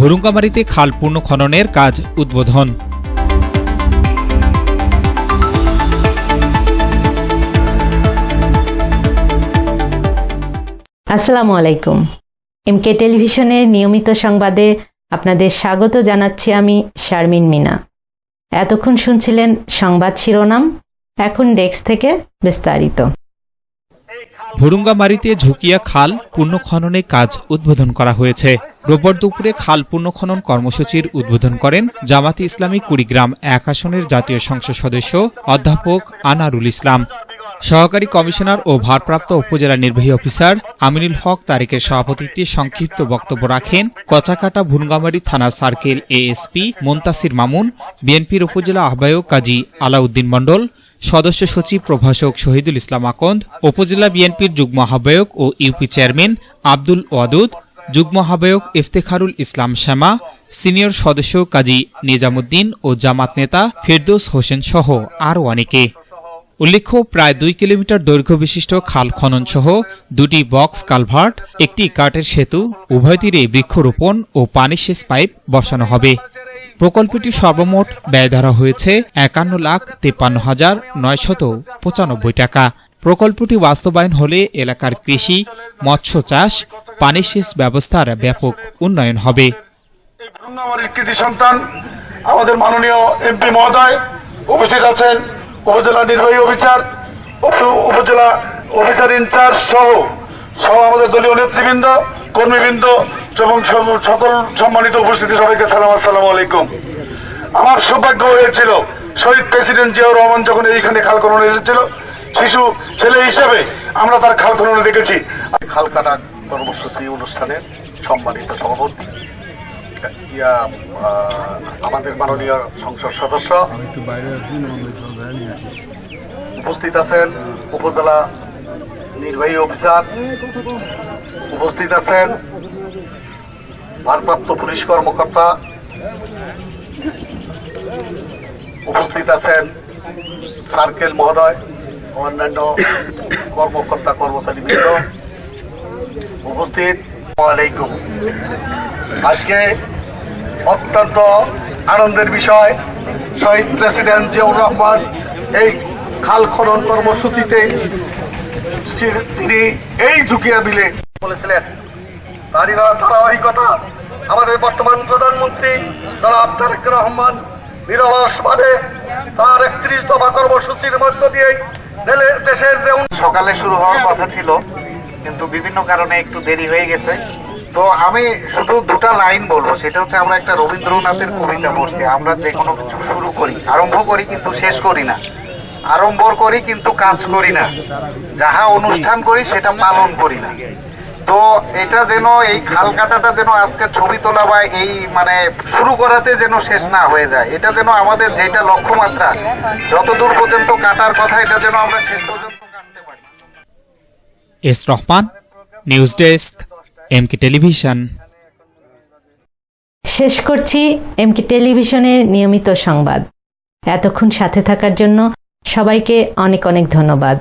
ভুরুঙ্গামারীতে খাল পুনঃখননের কাজ উদ্বোধন। আসসালামু আলাইকুম। এমকে টেলিভিশনের নিয়মিত সংবাদে আপনাদের স্বাগত জানাচ্ছি আমি শারমিন মিনা। এতক্ষণ শুনছিলেন সংবাদ শিরোনাম, এখন ডেস্ক থেকে বিস্তারিত। ভুরুঙ্গামারীতে ঝুঁকিয়া খাল পুনঃখননে কাজ উদ্বোধন করা হয়েছে। রোববার দুপুরে খাল পুনঃখনন কর্মসূচির উদ্বোধন করেন জামাতে ইসলামী কুড়িগ্রাম 1 আসনের জাতীয় সংসদ সদস্য অধ্যাপক আনারুল ইসলাম। সহকারী কমিশনার ও ভারপ্রাপ্ত উপজেলা নির্বাহী অফিসার আমিনুল হক তারেকের সভাপতিত্বে সংক্ষিপ্ত বক্তব্য রাখেন কচাকাটা ভুরুঙ্গামারী থানা সার্কেল এএসপি মুনতাসির মামুন, বিএনপির উপজেলা আহ্বায়ক কাজী আলাউদ্দিন মণ্ডল, সদস্য সচিব প্রভাষক শহীদুল ইসলাম আকন্দ, উপজেলা বিএনপির যুগ্ম আহ্বায়ক ও ইউপি চেয়ারম্যান আব্দুল ওয়াদুদ, যুগ্ম আহ্বায়ক ইফতেখারুল ইসলাম শ্যামা, সিনিয়র সদস্য কাজী নিজামুদ্দিন ও জামাত নেতা ফেরদৌস হোসেন সহ আরও অনেকে। উল্লেখ্য, প্রায় 2 কিলোমিটার দৈর্ঘ্য বিশিষ্ট খাল খনন সহ 2টি বক্স কালভার্ট, একটি কাঠের সেতু, উভয় তীরে বৃক্ষরোপণ ও পানি সেচ পাইপ বসানো হবে। প্রকল্পটি সর্বমোট ব্যয় ধরা হয়েছে 51,53,995 টাকা। প্রকল্পটি বাস্তবায়ন হলে এলাকার কৃষি, মৎস্য চাষ, পানি সেচ ব্যবস্থার ব্যাপক উন্নয়ন হবে। কৃতি সন্তান আমাদের মাননীয় এমপি মহোদয় উপস্থিত আছেন, উপজেলা নির্বাহী অফিসার, উপজেলা অফিসার ইনচার্জ সহ আমাদের দলীয় নেতৃবৃন্দ, কর্মীবৃন্দ এবং সকল সম্মানিত উপস্থিতি, সবাইকে সালাম, আসসালামু আলাইকুম। আমার সৌভাগ্য হয়েছিল শহীদ প্রেসিডেন্ট জিয়াউর রহমান যখন এইখানে খাল খননে এসেছিল, শিশু ছেলে হিসেবে আমরা তার খাল খননে দেখেছি। খাল কাটা কর্মসূচি অনুষ্ঠানের সম্মানিত সভাপতি আমাদের মাননীয় সংসদ সদস্য উপস্থিত আছেন, উপজেলা নির্বাহী অফিসার উপস্থিত আছেন, ভারপ্রাপ্ত পুলিশ কর্মকর্তা উপস্থিত আছেন, সার্কেল মহোদয়, অন্যান্য কর্মকর্তা কর্মচারীবৃন্দ উপস্থিত, ওয়ালাইকুম। আজকে অত্যন্ত আনন্দের বিষয়, শহীদ প্রেসিডেন্ট জিয়াউর রহমান এই খাল খনন কর্মসূচিতে তিনি এই ঝুঁকিয়া বিলে বলেছিলেন। তারই ধারাবাহিকতা আমাদের বর্তমান প্রধানমন্ত্রী জনাব তারেক রহমান নিরলসভাবে তার 31 দফা কর্মসূচির মধ্য দিয়েই দেশের যে সকালে শুরু হওয়ার কথা ছিল, কিন্তু বিভিন্ন কারণে একটু দেরি হয়ে গেছে। তো আমি শুধু 2টা লাইন বলবো, সেটা হচ্ছে আমরা একটা রবীন্দ্রনাথের কবিতা পড়ছি, আমরা যে কোনো কিছু শুরু করি, আরম্ভ করি কিন্তু শেষ করি না, আড়ম্বর করি কিন্তু কাজ করি না, যাহা অনুষ্ঠান করি সেটা পালন করি না। তো এটা যেন এই খাল কাটাটা যেন আজকে ছবি তোলা বা এই মানে শুরু করাতে যেন শেষ না হয়ে যায়, এটা যেন আমাদের যেটা লক্ষ্যমাত্রা যতদূর পর্যন্ত কাটার কথা, এটা যেন আমরা শেষ পর্যন্ত কাটতে পারি। S Rahman, news desk, MK television. শেষ করছি এমকে টেলিভিশনের নিয়মিত সংবাদ। এতক্ষণ সাথে থাকার জন্য সবাইকে অনেক অনেক ধন্যবাদ।